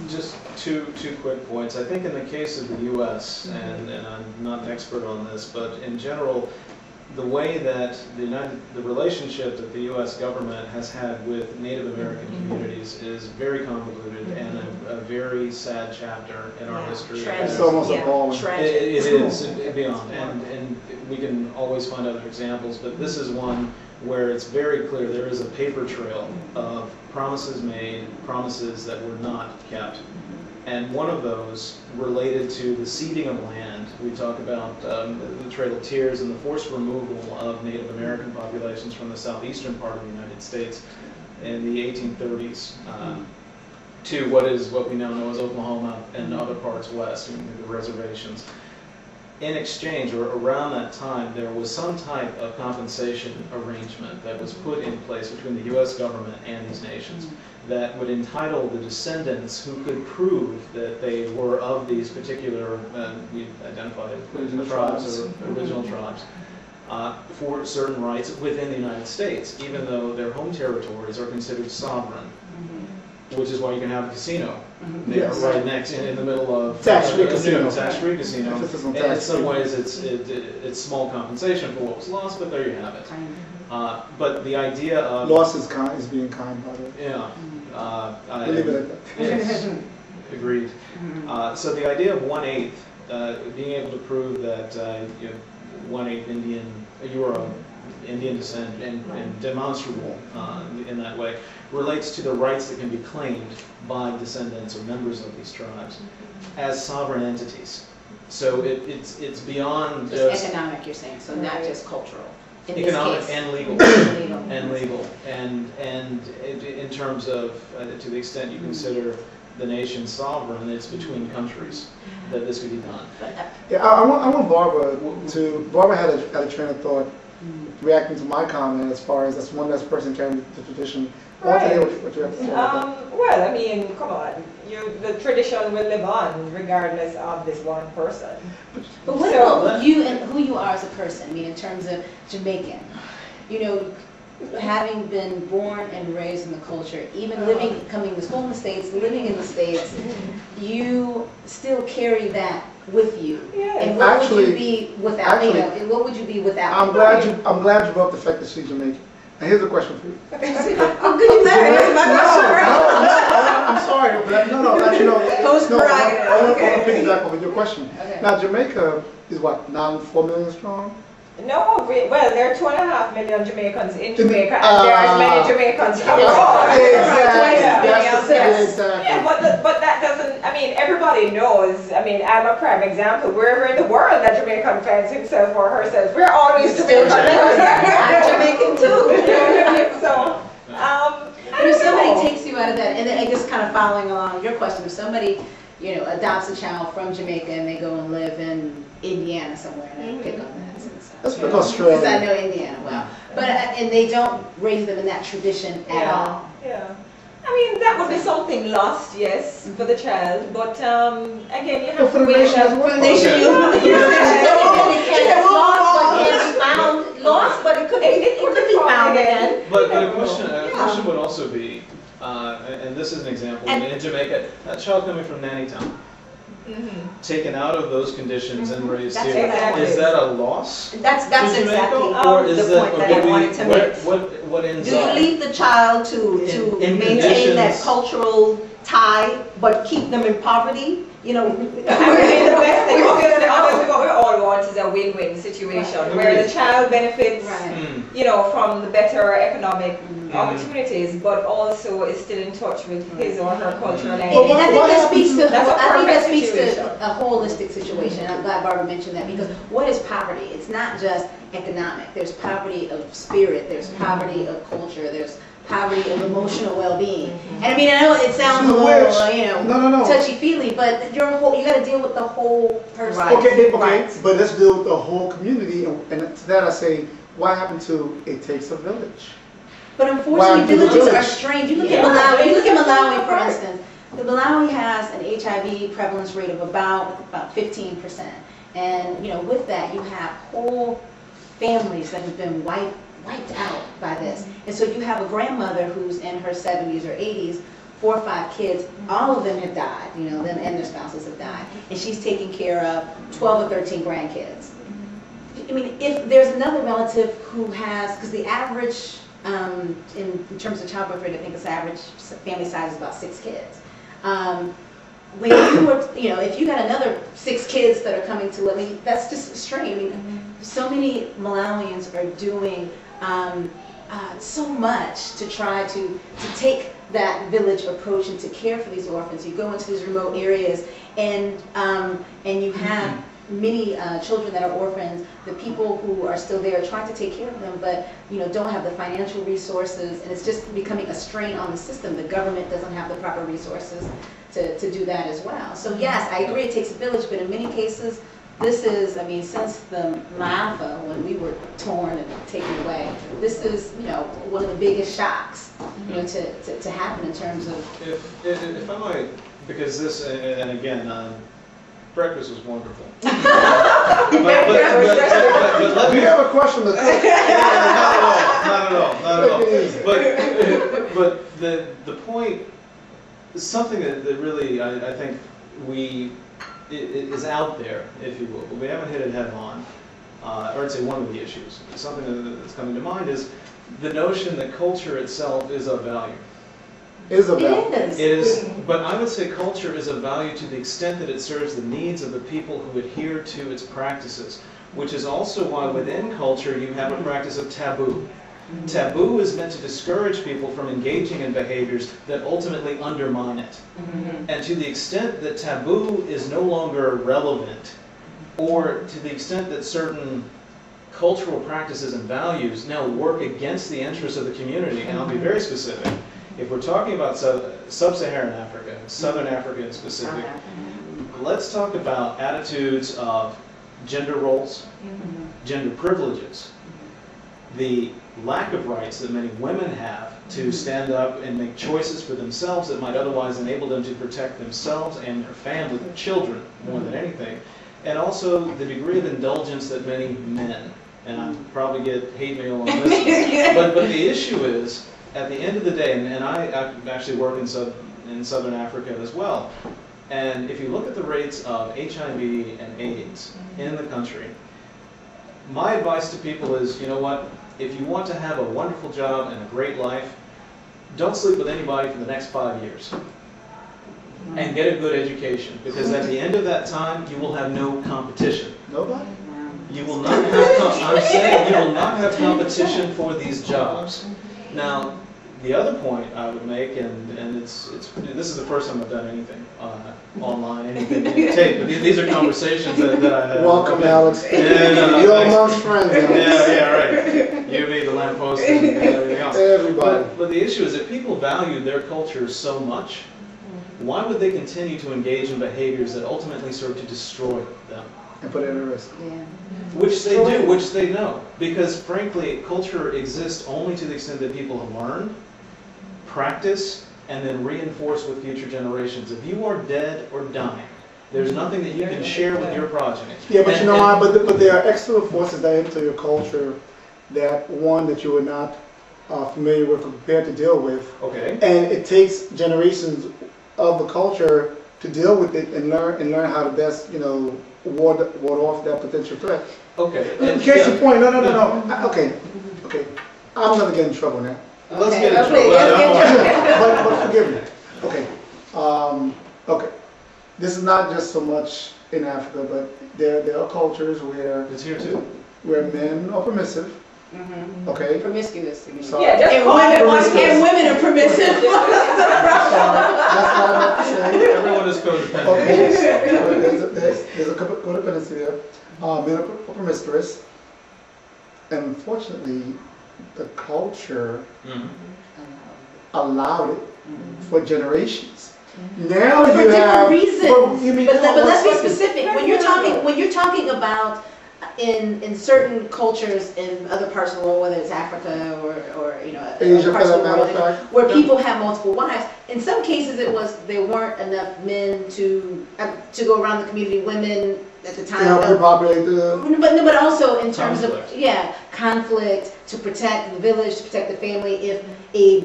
Just two quick points. I think in the case of the U.S., and I'm not an expert on this, but in general, the way that the relationship that the U.S. government has had with Native American communities is very convoluted and a very sad chapter in our history. It's almost appalling. It is beyond, and we can always find other examples, but this is one where it's very clear there is a paper trail of promises made, promises that were not kept. And one of those related to the ceding of land. We talk about the Trail of Tears and the forced removal of Native American populations from the southeastern part of the United States in the 1830s to what we now know as Oklahoma and other parts west, the reservations. In exchange, or around that time, there was some type of compensation arrangement that was put in place between the U.S. government and these nations that would entitle the descendants who could prove that they were of these particular, we identified tribes or original tribes, for certain rights within the United States, even though their home territories are considered sovereign. Which is why you can have a casino there, right next in the middle of tax-free casino. Tax-free casino. And in some ways, it's small compensation for what was lost, but there you have it. But the idea of loss is being kind, by the way. Yeah, Leave it at that. Yes, agreed. So the idea of 1/8, being able to prove that 1/8 Indian, you are of Indian descent and demonstrable in that way, relates to the rights that can be claimed by descendants or members of these tribes as sovereign entities. So it's beyond just economic, you're saying, so not just cultural. In economic this case. and legal, and in terms of to the extent you consider the nation sovereign, it's between countries that this could be done. Yeah, I want Barbara to. Barbara had a train of thought reacting to my comment as far as that's one less person carrying the tradition. Right. What you have to say about that? Well, I mean, come on. The tradition will live on regardless of this one person. But what about you and who you are as a person? I mean, in terms of Jamaican, having been born and raised in the culture, even coming to school in the States, living in the States, you still carry that with you. Yeah. And what would you be without? And what would you be without? I'm glad you brought up the fact that she's Jamaican. And here's a question for you. How could you marry? I'm sorry, but actually, I want to piggyback over your question. Okay. Now, Jamaica is what, now 4 million strong? No, well, there are 2.5 million Jamaicans in Jamaica, and there are as many Jamaicans abroad. Exactly. Yeah, but that doesn't, I mean, everybody knows, I mean, I'm a prime example, wherever in the world that Jamaican finds himself or herself, we're always Jamaican. I'm Jamaican too. So, but if somebody takes you out of that, and then I guess kind of following along your question, if somebody, adopts a child from Jamaica and they go and live in Indiana somewhere, and I pick on that. Let's pick Australia. Because I know Indiana well. But, and they don't raise them in that tradition at all. Yeah. I mean, that would be something lost, yes, for the child, but again, you have to wait For the nation, lost, but it could be found again. But a question would also be, and this is an example, in Jamaica, a child coming from Nanny Town, taken out of those conditions and raised That's here, exactly. is that a loss? That's to exactly Jamaica, or is the point that I wanted to make. What ends Do you up? leave the child to in maintain that conditions- cultural tie, but keep them in poverty? I mean, the best thing, obviously what we all want is a win-win situation where the child benefits, from the better economic opportunities, but also is still in touch with his or her cultural And identity. I think that speaks to situation. a holistic situation. And I'm glad Barbara mentioned that, because what is poverty? It's not just economic. There's poverty of spirit. There's poverty of culture. There's poverty of emotional well-being. And I mean, I know it sounds a little, touchy-feely, but you got to deal with the whole person. Okay, but let's deal with the whole community. And to that I say, what happened to it takes a village? But unfortunately, villages are strange. You look at Malawi, for instance. The Malawi has an HIV prevalence rate of about 15%. And with that, you have whole families that have been wiped out by this. And so you have a grandmother who's in her 70s or 80s 4 or 5 kids. All of them have died, you know, them and their spouses have died. And she's taking care of 12 or 13 grandkids. I mean, if there's another relative who has, because the average, in terms of childbirth rate, I think the average family size is about 6 kids. When you were, you know, if you got another 6 kids that are coming to live, I mean, that's just strange. I mean, so many Malawians are doing so much to try to take that village approach and to care for these orphans. You go into these remote areas and you have many children that are orphans. The people who are still there are trying to take care of them, but you know, don't have the financial resources, and it's just becoming a strain on the system. The government doesn't have the proper resources to do that as well. So yes, I agree it takes a village, but in many cases, this is, I mean, since the Maafa, when we were torn and taken away, this is, you know, one of the biggest shocks, you know, to happen in terms of... If I might, because this, and again, breakfast was wonderful. but let We me... have a question to cook. Not at all. But the point is something that really, I think it is out there, if you will, but we haven't hit it head on. Or I'd say one of the issues. Something that's coming to mind is the notion that culture itself is of value. Isabel. It It is, but I would say culture is of value to the extent that it serves the needs of the people who adhere to its practices, which is also why within culture you have a practice of taboo. Taboo is meant to discourage people from engaging in behaviors that ultimately undermine it. And to the extent that taboo is no longer relevant, or to the extent that certain cultural practices and values now work against the interests of the community, and I'll be very specific, if we're talking about sub-Saharan Africa, Southern Africa in specific, let's talk about attitudes of gender roles, gender privileges, the lack of rights that many women have to stand up and make choices for themselves that might otherwise enable them to protect themselves and their family, their children, more than anything, and also the degree of indulgence that many men, and I'll probably get hate mail on this, but the issue is, at the end of the day, and I actually work in Southern Africa as well, and if you look at the rates of HIV and AIDS in the country, my advice to people is, you know what, if you want to have a wonderful job and a great life, don't sleep with anybody for the next 5 years. And get a good education, because at the end of that time, you will have no competition. Nobody? You will not have, I'm saying you will not have competition for these jobs. Now, the other point I would make, and this is the first time I've done anything online, anything in tape, but these are conversations that I have. Welcome, Alex. Yeah, You're amongst friends, Alex. Yeah, right. You, me, the lamppost, and everything else. Everybody. But the issue is that people value their cultures so much, why would they continue to engage in behaviors that ultimately serve to destroy them? And put it at risk. Yeah. Which they do, which they know. Because frankly, culture exists only to the extent that people have learned, practice, and then reinforce with future generations. If you are dead or dying, there's nothing that you can share with your progeny. Yeah, but you know why? But there are external forces that enter your culture that you were not familiar with or prepared to deal with. Okay. And it takes generations of the culture to deal with it and learn how to best, you know, ward off that potential threat. Okay. Case in point, no. Okay. I'm gonna get in trouble now. Let's Okay, get into okay, it. but forgive me. Okay. Okay. This is not just so much in Africa, but there are cultures It's here too. where men are permissive. Okay. Promiscuous. So Yeah, just And call it women, one and women are permissive. that's not what I'm saying. Everyone is codependent. Okay. So there's a codependency there. Men are promiscuous. And unfortunately, the culture allowed it for generations. Now For you have different reasons. Well, you mean- But let's be one second. specific. When you're talking about in certain cultures in other parts of the world, whether it's Africa or you know Asia, other parts for of the that matter world, of fact. where people have multiple wives. In some cases, there weren't enough men to go around the community. Women at the time. To repopulate the. But also in terms Conflict. of conflict to protect the village, to protect the family. If a